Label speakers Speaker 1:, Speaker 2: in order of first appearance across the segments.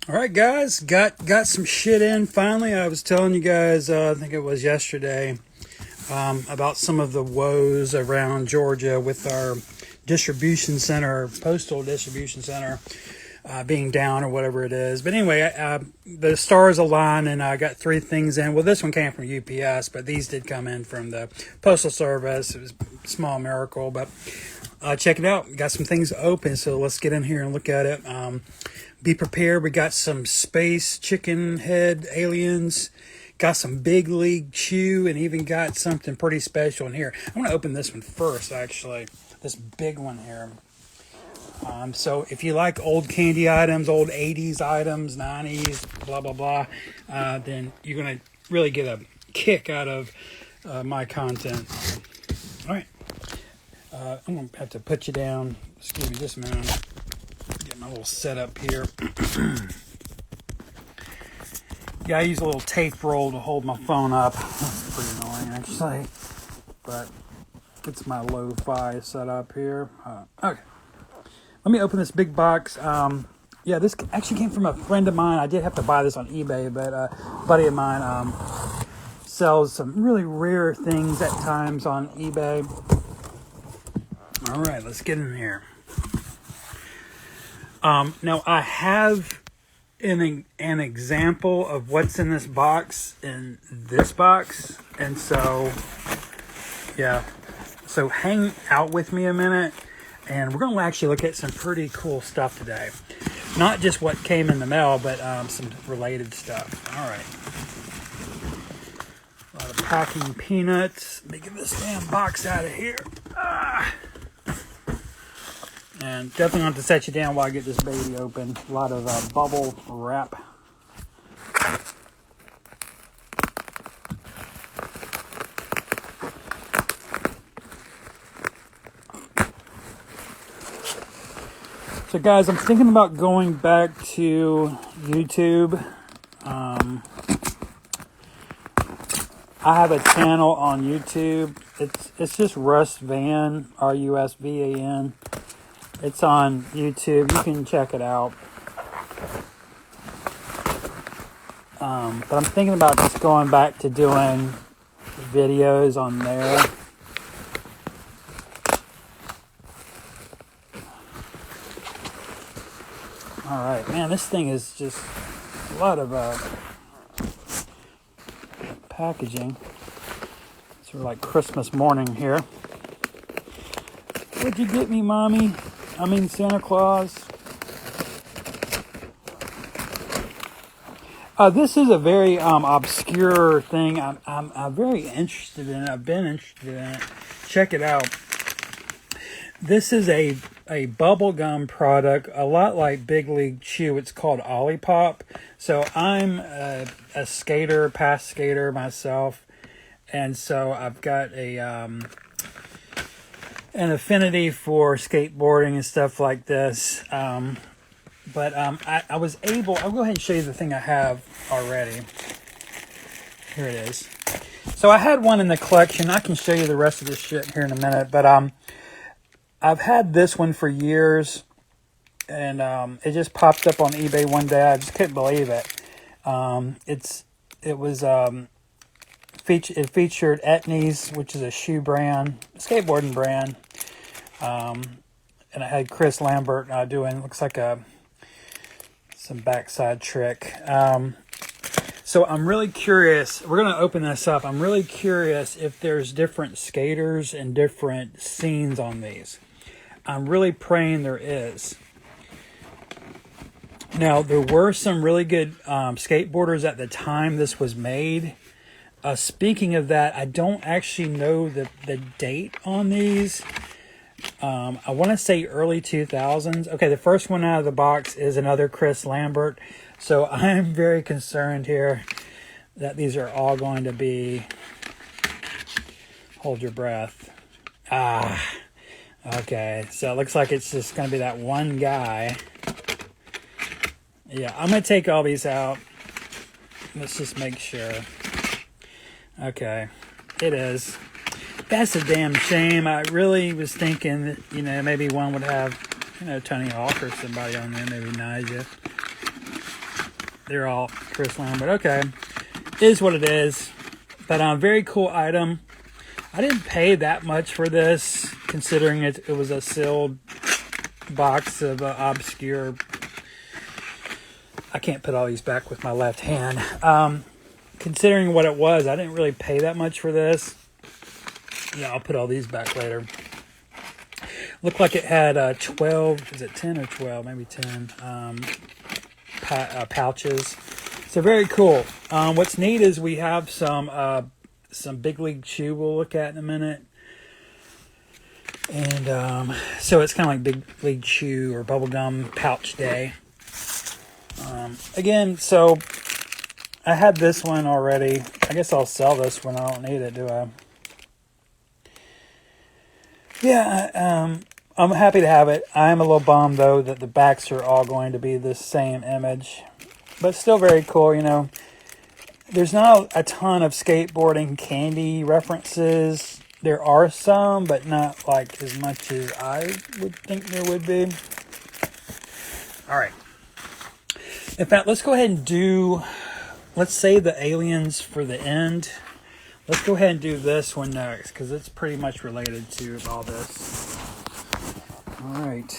Speaker 1: All right, guys, got some shit in finally. I was telling you guys, I think it was yesterday, about some of the woes around Georgia with our distribution center, postal distribution center, being down or whatever it is. But anyway, the stars aligned and I got three things in. Well, this one came from UPS, but these did come in from the Postal Service. It was a small miracle, but check it out. Got some things open, so let's get in here and look at it. Be prepared. We got some space chicken head aliens. Got some big league chew, and even got something pretty special in here. I'm going to open this one first, actually. This big one here. So if you like old candy items, old 80s items, 90s, blah, blah, blah, then you're going to really get a kick out of my content. All right. I'm going to have to put you down. Excuse me just a minute. Get my little setup here. Yeah, I use a little tape roll to hold my phone up. That's pretty annoying, actually. But it's my lo-fi setup here. Okay. Let me open this big box. Yeah, this actually came from a friend of mine. I did have to buy this on eBay, but a buddy of mine sells some really rare things at times on eBay. All right, let's get in here. Now, I have an example of what's in this box, and so, yeah. So hang out with me a minute, and we're going to actually look at some pretty cool stuff today. Not just what came in the mail, but some related stuff. All right. A lot of packing peanuts. Let me get this damn box out of here. And definitely want to set you down while I get this baby open. A lot of bubble wrap. So guys, I'm thinking about going back to YouTube. I have a channel on YouTube. It's just Russ Van, Rusvan. It's on YouTube. You can check it out. But I'm thinking about just going back to doing videos on there. All right, man, this thing is just a lot of packaging. It's sort of like Christmas morning here. What'd you get me, Mommy? I mean, Santa Claus. This is a very obscure thing. I'm very interested in it. I've been interested in it. Check it out. This is a bubblegum product, a lot like Big League Chew. It's called Olipop. So I'm a skater, past skater myself. And so I've got an affinity for skateboarding and stuff like this. But I was able, I'll go ahead and show you the thing I have already. Here it is. So I had one in the collection. I can show you the rest of this shit here in a minute. But I've had this one for years. And it just popped up on eBay one day. I just couldn't believe it. It featured Etnies, which is a shoe brand, a skateboarding brand. And I had Chris Lambert doing, looks like some backside trick. So I'm really curious. We're going to open this up. I'm really curious if there's different skaters and different scenes on these. I'm really praying there is. Now, there were some really good skateboarders at the time this was made. Speaking of that, I don't actually know the date on these. I want to say early 2000s. Okay, the first one out of the box is another Chris Lambert. So I'm very concerned here that these are all going to be... Hold your breath. Okay, so it looks like it's just going to be that one guy. Yeah, I'm going to take all these out. Let's just make sure. Okay, it is. That's a damn shame. I really was thinking that, maybe one would have, Tony Hawk or somebody on there, maybe Nigel. they're all crystalline, but okay. It is what it is. But very cool item. I didn't pay that much for this, considering it was a sealed box of obscure. I can't put all these back with my left hand. Considering what it was, I didn't really pay that much for this. Yeah, I'll put all these back later. Looked like it had 12, is it 10 or 12? Maybe 10 pouches. So very cool. What's neat is we have some Big League Chew we'll look at in a minute. And so it's kind of like Big League Chew or bubblegum pouch day. Again, so I had this one already. I guess I'll sell this one. I don't need it, do I? Yeah, I'm happy to have it. I'm a little bummed, though, that the backs are all going to be the same image. But still very cool, you know. There's not a ton of skateboarding candy references. There are some, but not like as much as I would think there would be. All right. In fact, let's go ahead and let's save the aliens for the end. Let's go ahead and do this one next, because it's pretty much related to all this. All right.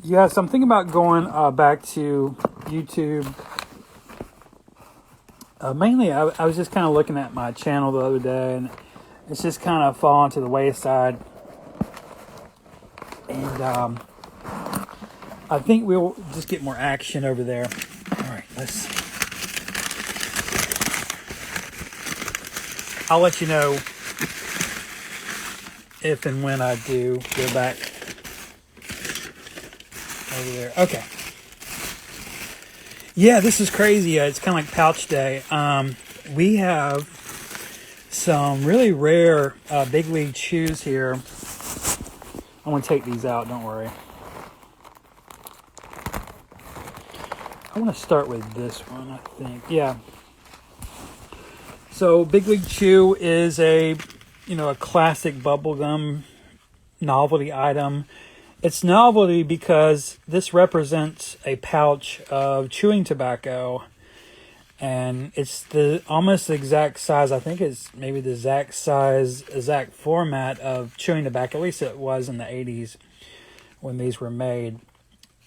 Speaker 1: Yeah, so I'm thinking about going back to YouTube. Mainly, I was just kind of looking at my channel the other day, and it's just kind of fallen to the wayside. And I think we'll just get more action over there. All right, I'll let you know if and when I do go back over there. Okay. Yeah, this is crazy. It's kind of like pouch day. We have some really rare Big League Chews here. I'm going to take these out, don't worry. I want to start with this one, I think. Yeah. So Big League Chew is a classic bubblegum novelty item. It's novelty because this represents a pouch of chewing tobacco, and it's almost the exact size. I think it's maybe the exact size, exact format of chewing tobacco. At least it was in the 80s when these were made.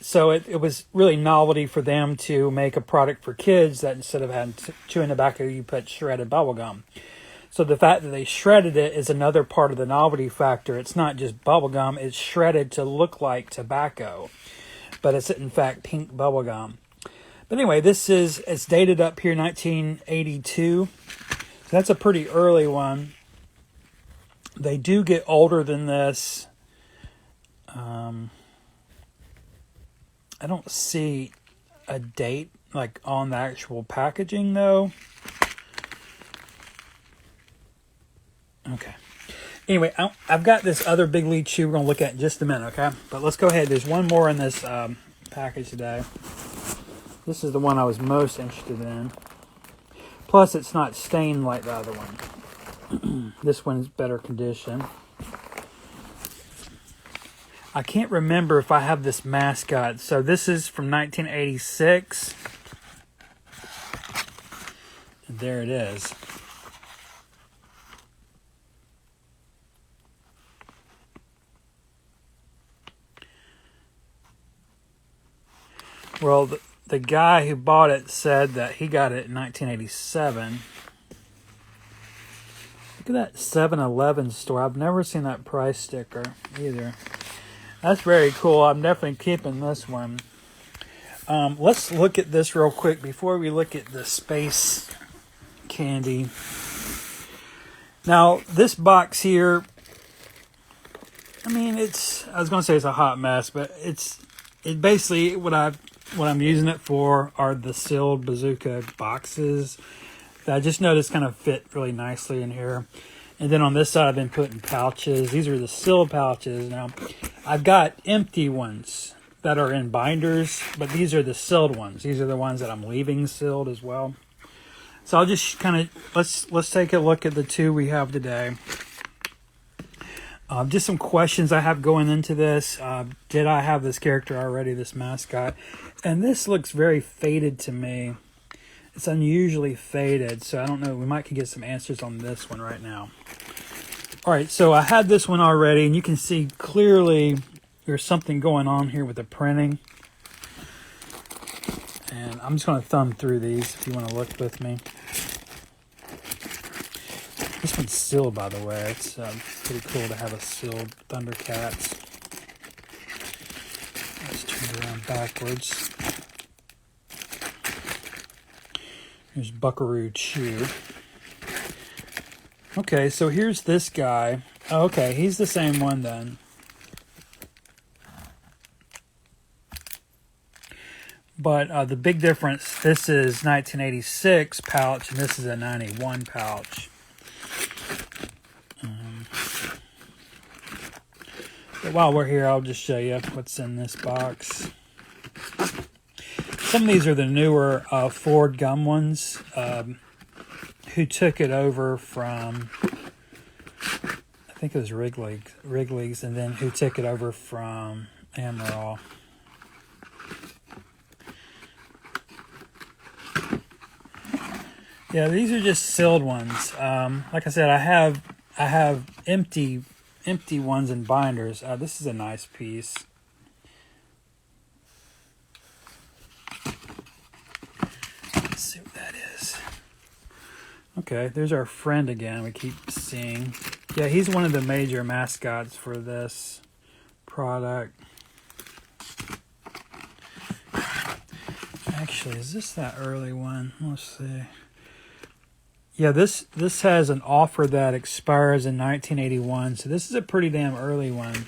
Speaker 1: So it was really novelty for them to make a product for kids that instead of having chewing tobacco, you put shredded bubble gum. So the fact that they shredded it is another part of the novelty factor. It's not just bubble gum, it's shredded to look like tobacco, but it's in fact pink bubble gum. But anyway, it's dated up here 1982. So that's a pretty early one. They do get older than this. I don't see a date like on the actual packaging though. Okay. Anyway, I've got this other Big League Chew we're going to look at in just a minute, okay? But let's go ahead. There's one more in this package today. This is the one I was most interested in. Plus, it's not stained like the other one. This one's better condition. I can't remember if I have this mascot. So this is from 1986. And there it is. Well, the guy who bought it said that he got it in 1987. Look at that 7-Eleven store. I've never seen that price sticker either. That's very cool. I'm definitely keeping this one. Let's look at this real quick before we look at the space candy. Now, this box here, I mean, I was going to say it's a hot mess, but it basically, what I'm using it for are the sealed bazooka boxes that I just noticed kind of fit really nicely in here. And then on this side, I've been putting pouches. These are the sealed pouches. Now, I've got empty ones that are in binders, but these are the sealed ones. These are the ones that I'm leaving sealed as well. So I'll just kind of, let's take a look at the two we have today. Just some questions I have going into this. Did I have this character already, this mascot? And this looks very faded to me. It's unusually faded, so I don't know. We might could get some answers on this one right now. All right, so I had this one already, and you can see clearly there's something going on here with the printing. And I'm just going to thumb through these if you want to look with me. This one's sealed, by the way. It's pretty cool to have a sealed Thundercats. Let's turn it around backwards. Here's Buckaroo Chew. Okay, so here's this guy. Oh, okay, he's the same one then. But the big difference, this is 1986 pouch, and this is a 91 pouch. But while we're here, I'll just show you what's in this box. Some of these are the newer Ford gum ones, who took it over from, I think it was Wrigley's, and then who took it over from Amaral. Yeah, these are just sealed ones. Like I said, I have empty ones in binders. This is a nice piece. Let's see what that is. Okay, there's our friend again. We keep seeing. Yeah, he's one of the major mascots for this product. Actually, is this that early one? Let's see. Yeah, this has an offer that expires in 1981, so this is a pretty damn early one.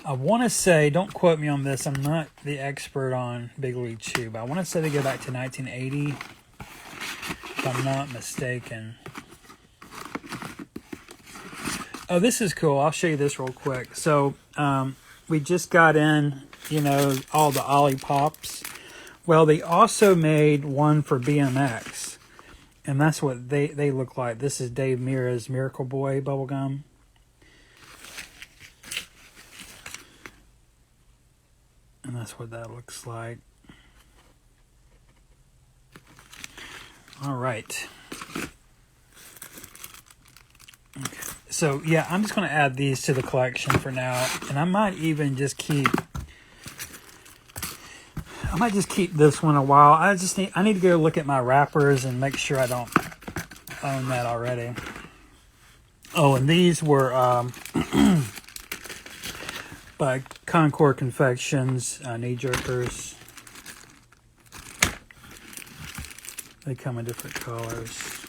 Speaker 1: I want to say, don't quote me on this, I'm not the expert on Big League Chew, but I want to say they go back to 1980, if I'm not mistaken. Oh, this is cool. I'll show you this real quick. So, we just got in, you know, all the Ollie Pops. Well, they also made one for BMX, and that's what they look like. This is Dave Mira's Miracle Boy bubblegum. And that's what that looks like. All right. Okay. So, yeah, I'm just going to add these to the collection for now, and I might even just keep this one a while. I need to go look at my wrappers and make sure I don't own that already. Oh, and these were by Concord Confections, knee jerkers. They come in different colors.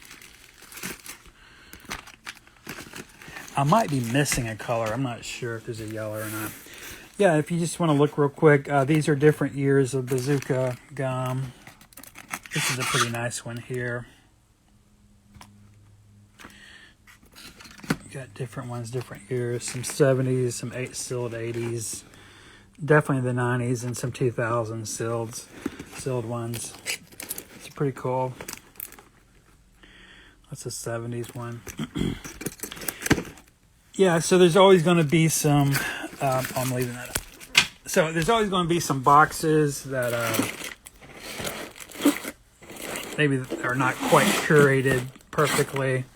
Speaker 1: I might be missing a color. I'm not sure if there's a yellow or not. Yeah, if you just want to look real quick, these are different years of Bazooka gum. This is a pretty nice one here. Got different ones, different years. Some 70s, some sealed 80s. Definitely the 90s and some 2000s sealed ones. It's pretty cool. That's a 70s one. Yeah, so there's always going to be some... I'm leaving that up. So there's always going to be some boxes that maybe are not quite curated perfectly.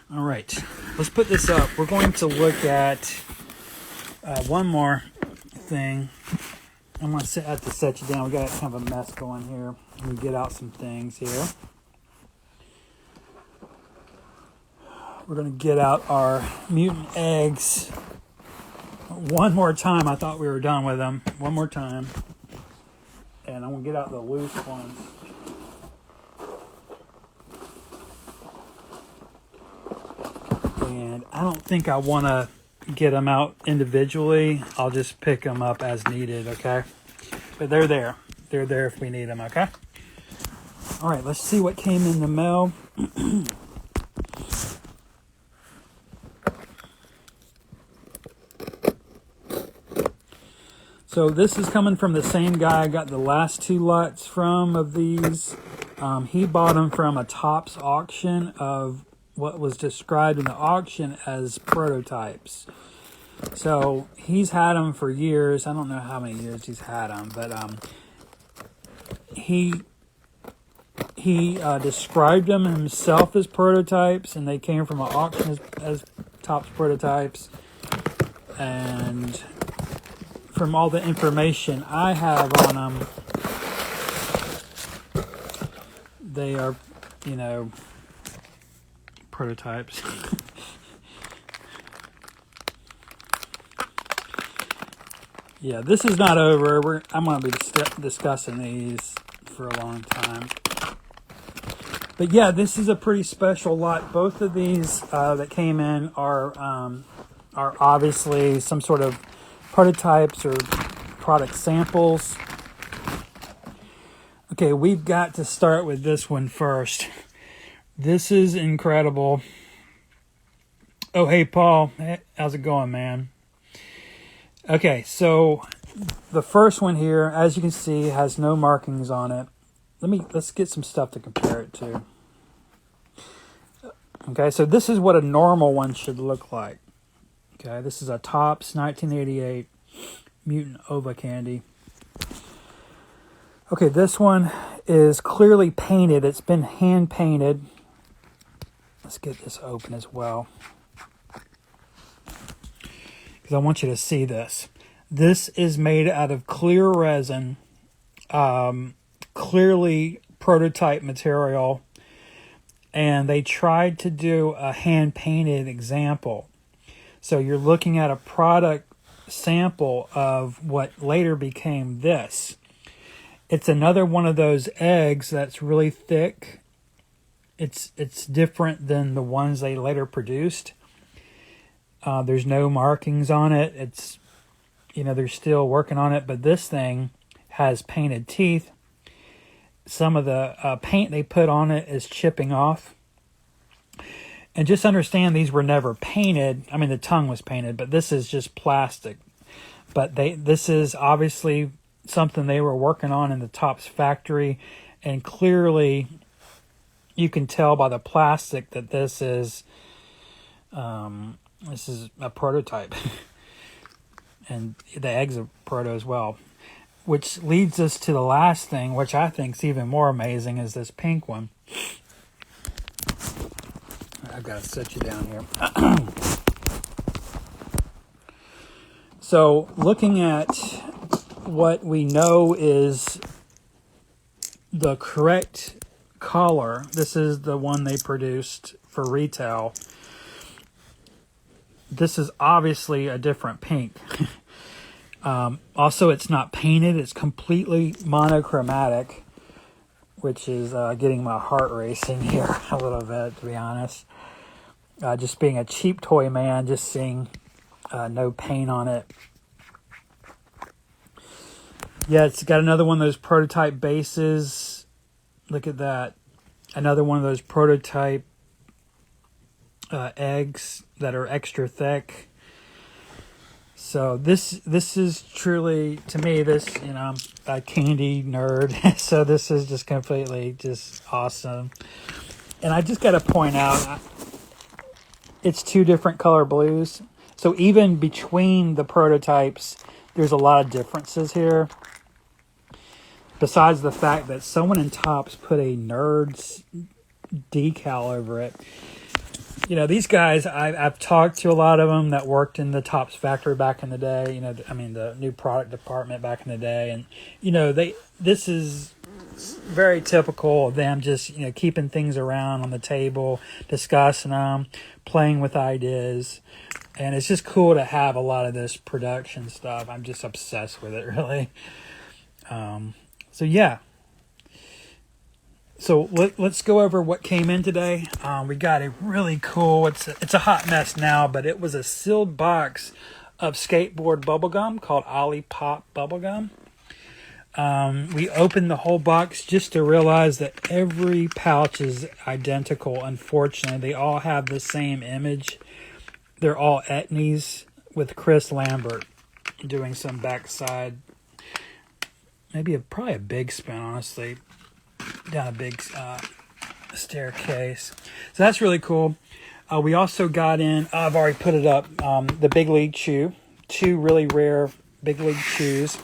Speaker 1: All right, let's put this up. We're going to look at one more thing. I'm going to have to set you down. We got kind of a mess going here. Let me get out some things here. We're going to get out our mutant eggs one more time. I thought we were done with them. One more time. And I'm going to get out the loose ones. And I don't think I want to get them out individually. I'll just pick them up as needed, okay? But they're there. They're there if we need them, okay? All right, let's see what came in the mail. So this is coming from the same guy I got the last two lots from of these. He bought them from a Topps auction of what was described in the auction as prototypes. So he's had them for years. I don't know how many years he's had them, but he described them himself as prototypes, and they came from an auction as Topps prototypes. And from all the information I have on them, they are, prototypes. Yeah, this is not over. I'm going to be discussing these for a long time. But yeah, this is a pretty special lot. Both of these that came in are obviously some sort of prototypes or product samples. Okay, we've got to start with this one first. This is incredible. Oh, hey, Paul. Hey, how's it going, man? Okay, so the first one here, as you can see, has no markings on it. Let's get some stuff to compare it to. Okay, so this is what a normal one should look like. Okay, this is a Topps 1988 Mutant Ova candy. Okay, this one is clearly painted. It's been hand painted. Let's get this open as well, because I want you to see this. This is made out of clear resin, clearly prototype material, and they tried to do a hand-painted example. So you're looking at a product sample of what later became this. It's another one of those eggs that's really thick. It's different than the ones they later produced. There's no markings on it. It's, they're still working on it, but this thing has painted teeth. Some of the paint they put on it is chipping off. And just understand, these were never painted. I mean, the tongue was painted, but this is just plastic. But this is obviously something they were working on in the Topps factory, and clearly you can tell by the plastic that this is a prototype. And the egg's a proto as well. Which leads us to the last thing, which I think is even more amazing, is this pink one. I've got to set you down here. So, looking at what we know is the correct color, this is the one they produced for retail. This is obviously a different pink. Also, it's not painted. It's completely monochromatic, which is getting my heart racing here a little bit, to be honest. Just being a cheap toy man, just seeing no paint on it. Yeah, it's got another one of those prototype bases. Look at that. Another one of those prototype eggs that are extra thick. So this is truly, to me, this, I'm a candy nerd. So this is just completely just awesome. And I just got to point out, it's two different color blues. So even between the prototypes, there's a lot of differences here. Besides the fact that someone in Topps put a Nerds decal over it. These guys, I've talked to a lot of them that worked in the Topps factory back in the day. The new product department back in the day. And, this is very typical of them just, keeping things around on the table, discussing them, playing with ideas. And it's just cool to have a lot of this production stuff. I'm just obsessed with it, really. So yeah. So let's go over what came in today. We got a really cool, it's a hot mess now, but it was a sealed box of skateboard bubblegum called Ollie Pop bubblegum. We opened the whole box just to realize that every pouch is identical. Unfortunately, they all have the same image. They're all Etnies with Chris Lambert doing some backside, probably a big spin, honestly. down a big staircase. So that's really cool. We also got in, I've already put it up, the Big League Chew. 2 really rare Big League Chews.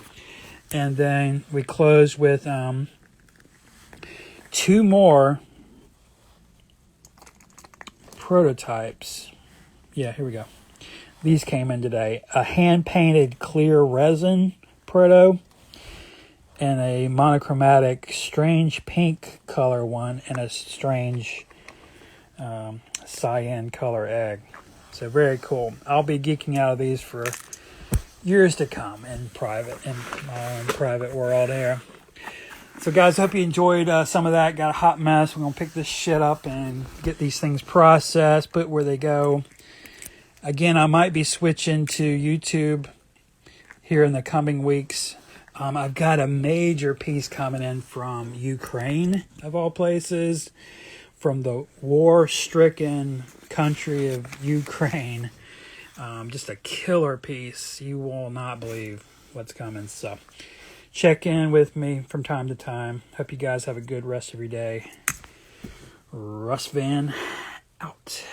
Speaker 1: And then we closed with 2 more prototypes. Yeah, here we go. These came in today. A hand-painted clear resin proto and a monochromatic strange pink color one and a strange cyan color egg. So very cool. I'll be geeking out of these for years to come in my own private world here. So guys, hope you enjoyed some of that. Got a hot mess. We're going to pick this shit up and get these things processed, put where they go. Again, I might be switching to YouTube here in the coming weeks. I've got a major piece coming in from Ukraine, of all places, from the war-stricken country of Ukraine. Just a killer piece. You will not believe what's coming. So check in with me from time to time. Hope you guys have a good rest of your day. Russ Van out.